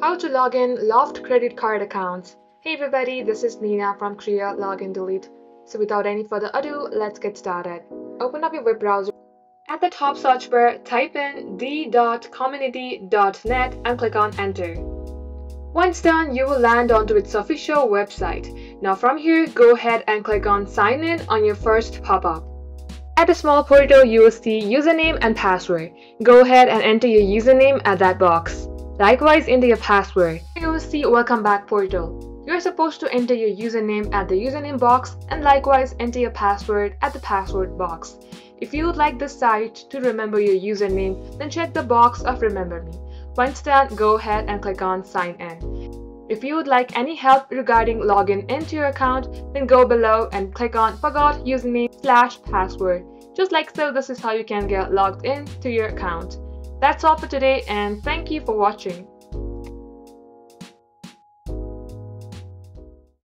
How to log in Loft Credit Card accounts. Hey everybody, this is Nina from Create Login Delete. So without any further ado, let's get started. Open up your web browser. At the top search bar, type in d.community.net and click on enter. Once done, you will land onto its official website. Now from here, go ahead and click on sign in on your first pop-up. At the small portal, you will see username and password. Go ahead and enter your username at that box. Likewise, enter your password. You will see welcome back portal. You are supposed to enter your username at the username box and likewise enter your password at the password box. If you would like this site to remember your username, then check the box of remember me. Once done, go ahead and click on sign in. If you would like any help regarding login into your account, then go below and click on forgot username/password. Just like so, this is how you can get logged in to your account. That's all for today and thank you for watching.